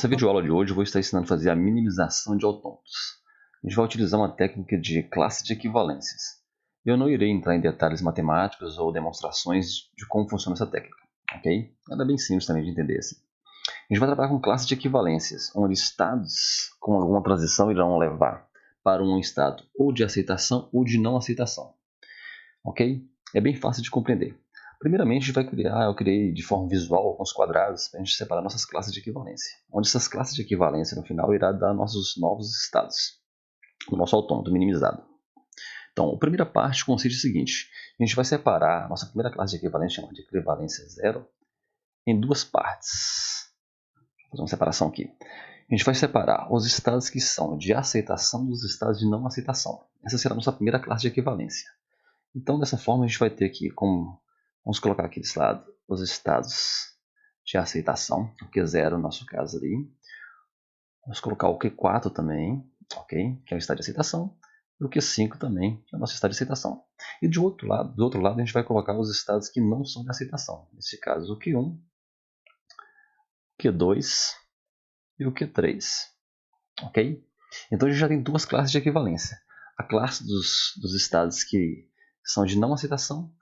Nessa videoaula de hoje eu vou estar ensinando a fazer a minimização de autômatos. A gente vai utilizar uma técnica de classe de equivalências. Eu não irei entrar em detalhes matemáticos ou demonstrações de como funciona essa técnica, ok? Ela é bem simples também de entender assim. A gente vai trabalhar com classe de equivalências, onde estados com alguma transição irão levar para um estado ou de aceitação ou de não aceitação, ok? É bem fácil de compreender. Primeiramente, a gente vai criar, eu criei de forma visual alguns quadrados para a gente separar nossas classes de equivalência. Onde essas classes de equivalência no final irá dar nossos novos estados, o nosso autômato minimizado. Então, a primeira parte consiste no seguinte: a gente vai separar a nossa primeira classe de equivalência, chamada de equivalência zero, em duas partes. Vou fazer uma separação aqui. A gente vai separar os estados que são de aceitação dos estados de não aceitação. Essa será a nossa primeira classe de equivalência. Então, dessa forma, a gente vai ter aqui como... Vamos colocar aqui desse lado os estados de aceitação, o Q0 no nosso caso ali. Vamos colocar o Q4 também, ok? Que é o estado de aceitação. E o Q5 também, que é o nosso estado de aceitação. E do outro lado a gente vai colocar os estados que não são de aceitação. Nesse caso, o Q1, o Q2 e o Q3, ok? Então, a gente já tem duas classes de equivalência. A classe dos estados que são de não aceitação,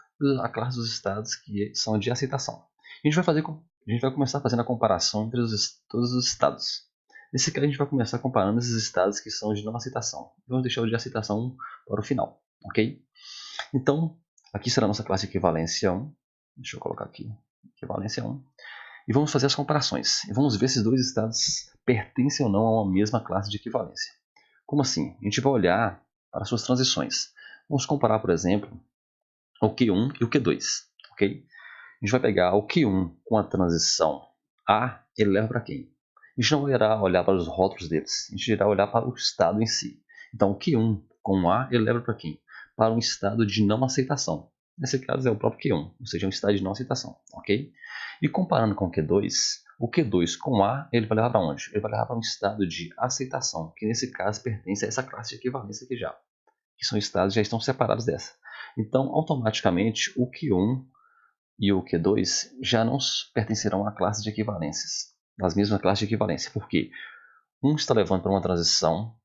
a classe dos estados que são de aceitação. A gente vai começar fazendo a comparação entre todos os estados. Nesse caso, a gente vai começar comparando esses estados que são de não aceitação. Vamos deixar o de aceitação para o final, ok? Então, aqui será a nossa classe de equivalência 1. Deixa eu colocar aqui, equivalência 1. E vamos fazer as comparações. E vamos ver se os dois estados pertencem ou não a uma mesma classe de equivalência. Como assim? A gente vai olhar para suas transições. Vamos comparar, por exemplo, o Q1 e o Q2, ok? A gente vai pegar o Q1 com a transição A, ele leva para quem? A gente não irá olhar para os rótulos deles, a gente irá olhar para o estado em si. Então, o Q1 com A, ele leva para quem? Para um estado de não aceitação. Nesse caso é o próprio Q1, ou seja, um estado de não aceitação, ok? E comparando com o Q2 com A, ele vai levar para onde? Ele vai levar para um estado de aceitação, que nesse caso pertence a essa classe de equivalência aqui já. Que são estados que já estão separados dessa. Então, automaticamente, o Q1 e o Q2 já não pertencerão à classe de equivalências, das mesmas classes de equivalência, porque um está levando para uma transição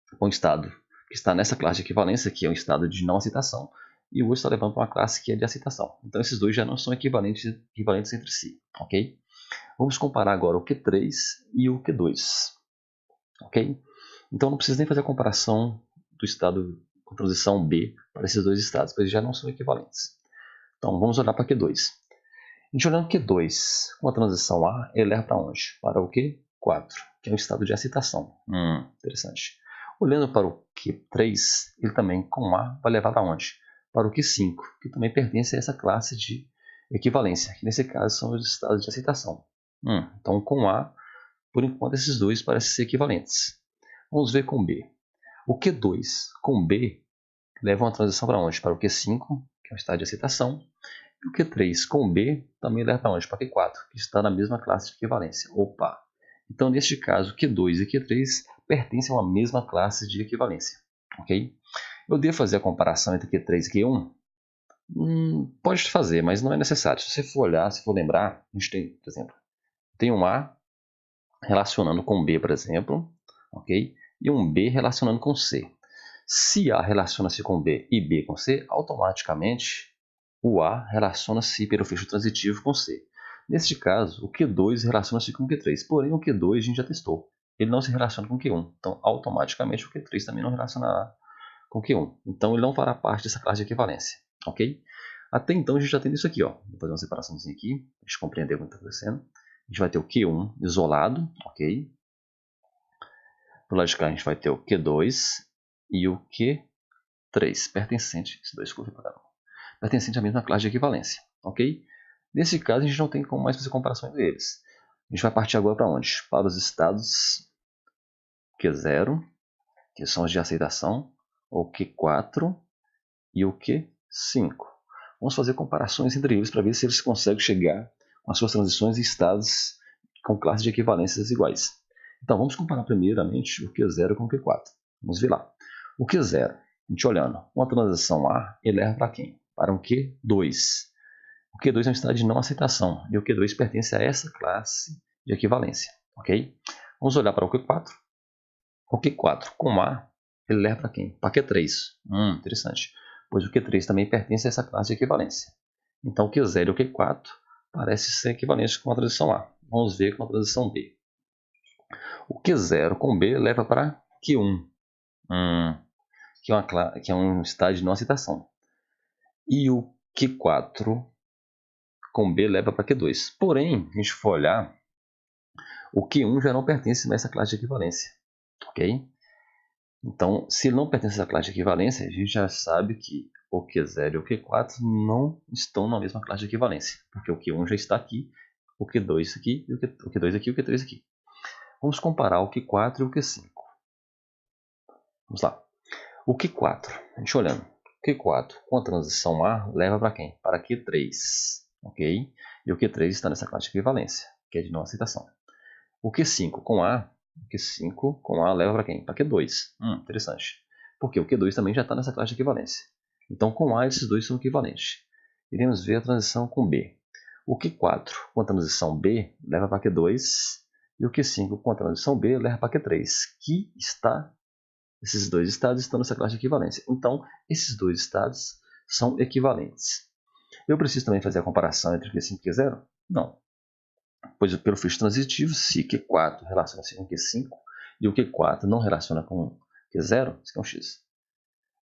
para um estado que está nessa classe de equivalência, que é um estado de não aceitação, e o outro está levando para uma classe que é de aceitação. Então, esses dois já não são equivalentes entre si, ok? Vamos comparar agora o Q3 e o Q2, ok? Então, não precisa nem fazer a comparação do estado com transição B para esses dois estados, pois eles já não são equivalentes. Então, vamos olhar para Q2. A gente olhando Q2 com a transição A, ele leva para onde? Para o Q4, que é o estado de aceitação. Interessante. Olhando para o Q3, ele também com A vai levar para onde? Para o Q5, que também pertence a essa classe de equivalência, que nesse caso são os estados de aceitação. Então, com A, por enquanto, esses dois parecem ser equivalentes. Vamos ver com B. O Q2 com B levam a transição para onde? Para o Q5, que é o estado de aceitação. E o Q3 com B também leva para onde? Para o Q4, que está na mesma classe de equivalência. Opa! Então, neste caso, Q2 e Q3 pertencem a uma mesma classe de equivalência. Ok? Eu devo fazer a comparação entre Q3 e Q1? Pode fazer, mas não é necessário. Se você for olhar, se for lembrar, a gente tem, por exemplo, tem um A relacionando com B, por exemplo, ok? E um B relacionando com C. Se A relaciona-se com B e B com C, automaticamente o A relaciona-se pelo fecho transitivo com C. Neste caso, o Q2 relaciona-se com o Q3, porém o Q2 a gente já testou. Ele não se relaciona com o Q1, então automaticamente o Q3 também não relacionará com o Q1. Então ele não fará parte dessa classe de equivalência, ok? Até então a gente já tem isso aqui, ó. Vou fazer uma separaçãozinha aqui, para a gente compreender o que está acontecendo. A gente vai ter o Q1 isolado, ok? Do lado de cá a gente vai ter o Q2 e o Q3, pertencente, esses dois curvos para pertencente à mesma classe de equivalência, ok? Nesse caso, a gente não tem como mais fazer comparação entre eles. A gente vai partir agora para onde? Para os estados Q0, que são os de aceitação, o Q4 e o Q5. Vamos fazer comparações entre eles para ver se eles conseguem chegar com as suas transições em estados com classes de equivalências iguais. Então, vamos comparar primeiramente o Q0 com o Q4. Vamos ver lá. O Q0, a gente olhando, uma transição A, ele leva para quem? Para um Q2. O Q2 é um estado de não aceitação, e o Q2 pertence a essa classe de equivalência, ok? Vamos olhar para o Q4. O Q4 com A, ele leva para quem? Para Q3. Interessante. Pois o Q3 também pertence a essa classe de equivalência. Então o Q0 e o Q4 parecem ser equivalentes com a transição A. Vamos ver com a transição B. O Q0 com B leva para Q1, que é um estágio de não aceitação. E o Q4 com B leva para Q2. Porém, se a gente for olhar, o Q1 já não pertence mais a essa classe de equivalência. Ok? Então, se ele não pertence a essa classe de equivalência, a gente já sabe que o Q0 e o Q4 não estão na mesma classe de equivalência. Porque o Q1 já está aqui, o Q2 aqui, o Q2 aqui e o Q3 aqui. Vamos comparar o Q4 e o Q5. Vamos lá. O Q4, a gente olhando. O Q4 com a transição A leva para quem? Para Q3. Ok? E o Q3 está nessa classe de equivalência, que é de não aceitação. O Q5 com A leva para quem? Para Q2. Interessante. Porque o Q2 também já está nessa classe de equivalência. Então, com A, esses dois são equivalentes. Iremos ver a transição com B. O Q4 com a transição B leva para Q2. E o Q5 com a transição B leva para Q3, que está... Esses dois estados estão nessa classe de equivalência. Então, esses dois estados são equivalentes. Eu preciso também fazer a comparação entre Q5 e Q0? Não. Pois pelo fecho transitivo, se Q4 relaciona-se com Q5 e o Q4 não relaciona com Q0, isso aqui é um X,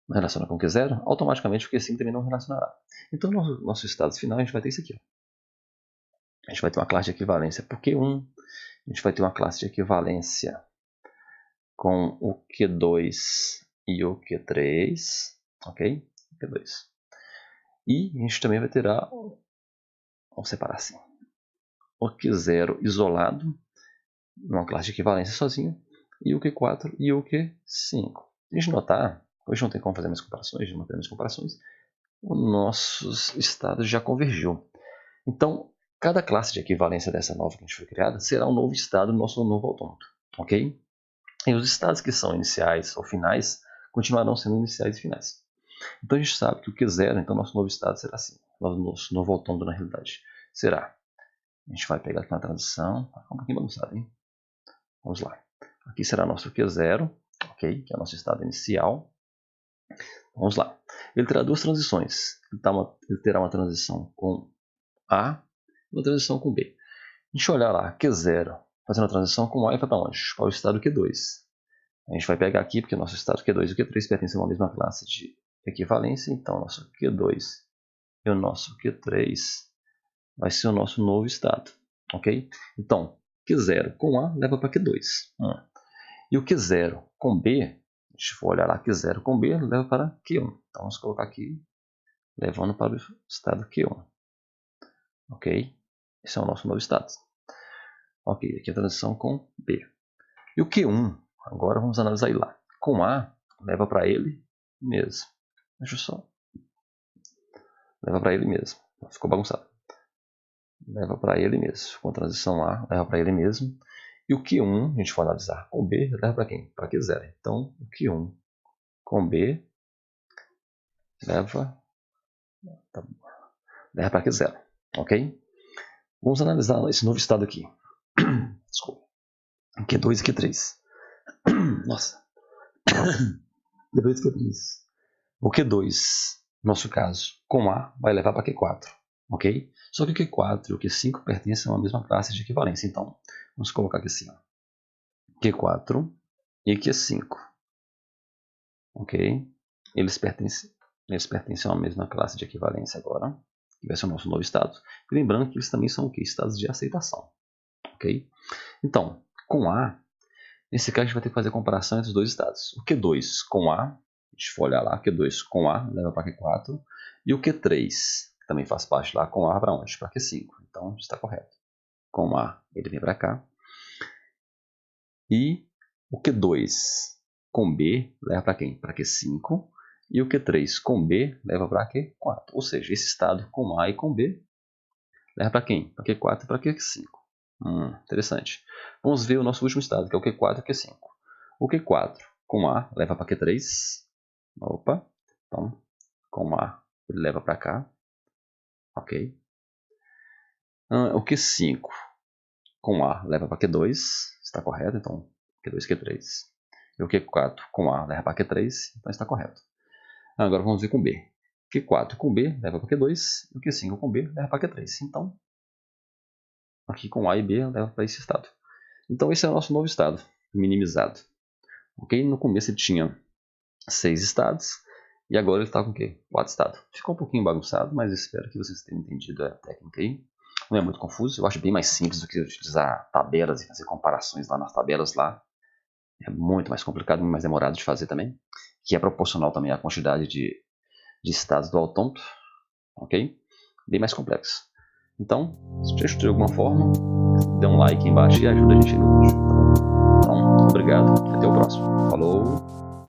não relaciona com Q0, automaticamente o Q5 também não relacionará. Então, no nosso estado final, a gente vai ter isso aqui. A gente vai ter uma classe de equivalência por Q1, a gente vai ter uma classe de equivalência com o Q2 e o Q3, ok? Q2. E a gente também vai ter vamos separar assim, o Q0 isolado, numa classe de equivalência sozinho, e o Q4 e o Q5. Se a gente notar, hoje não tem como fazer mais comparações, não temos comparações, o nosso estado já convergiu. Então, cada classe de equivalência dessa nova que a gente foi criada será um novo estado do nosso novo autômato, ok? E os estados que são iniciais ou finais continuarão sendo iniciais e finais. Então a gente sabe que o Q0, então nosso novo estado será assim, nosso novo autômato na realidade será. A gente vai pegar aqui uma transição, tá um pouquinho bagunçado, hein? Vamos lá. Aqui será nosso Q0, ok? Que é o nosso estado inicial. Vamos lá. Ele terá duas transições. Ele terá uma transição com A e uma transição com B. A gente olhar lá, Q0, fazendo a transição com A e vai para onde? Para o estado Q2. A gente vai pegar aqui, porque o nosso estado Q2 e o Q3 pertencem a uma mesma classe de equivalência. Então, o nosso Q2 e o nosso Q3 vai ser o nosso novo estado, ok? Então, Q0 com A leva para Q2. E o Q0 com B, a gente for olhar lá, Q0 com B leva para Q1. Então, vamos colocar aqui, levando para o estado Q1. Ok? Esse é o nosso novo estado. Ok, aqui a transição com B. E o Q1, agora vamos analisar ele lá. Com A, leva para ele mesmo. Deixa eu só. Leva para ele mesmo. Ficou bagunçado. Leva para ele mesmo. Com a transição A, leva para ele mesmo. E o Q1, a gente for analisar com B, leva para quem? Para Q0. Então, o Q1 com B leva para Q0. Ok? Vamos analisar esse novo estado aqui. Desculpa. Q2 e Q3. Nossa. Q2 e Q3. O Q2, no nosso caso, com A, vai levar para Q4. Ok? Só que o Q4 e o Q5 pertencem a uma mesma classe de equivalência. Então, vamos colocar aqui assim. Ó. Q4 e Q5. Ok? Eles pertencem a uma mesma classe de equivalência agora. Que vai ser o nosso novo estado. E lembrando que eles também são o quê? Estados de aceitação. Ok? Então, com A, nesse caso a gente vai ter que fazer a comparação entre os dois estados. O Q2 com A, a gente for olhar lá, Q2 com A, leva para Q4. E o Q3, que também faz parte lá, com A para onde? Para Q5. Então, está correto. Com A, ele vem para cá. E o Q2 com B leva para quem? Para Q5. E o Q3 com B leva para Q4. Ou seja, esse estado com A e com B leva para quem? Para Q4 e para Q5. Interessante. Vamos ver o nosso último estado, que é o Q4 e o Q5. O Q4 com A leva para Q3. Opa. Então, com A ele leva para cá. Ok. O Q5 com A leva para Q2. está correto, então Q2, Q3. E o Q4 com A leva para Q3, então está correto. Agora vamos ver com B. Q4 com B leva para Q2, e o Q5 com B leva para Q3. Então, aqui com A e B leva para esse estado. Então esse é o nosso novo estado, minimizado. Ok? No começo ele tinha 6 estados, e agora ele está com o quê? 4 estados. Ficou um pouquinho bagunçado, mas espero que vocês tenham entendido a técnica aí. Não é muito confuso, eu acho bem mais simples do que utilizar tabelas e fazer comparações lá nas tabelas lá. É muito mais complicado, muito mais demorado de fazer também, que é proporcional também à quantidade de estados do autômato, ok? Bem mais complexo. Então, se te ajudou de alguma forma, dê um like aí embaixo e ajuda a gente no vídeo, tá bom? Então, obrigado e até o próximo. Falou!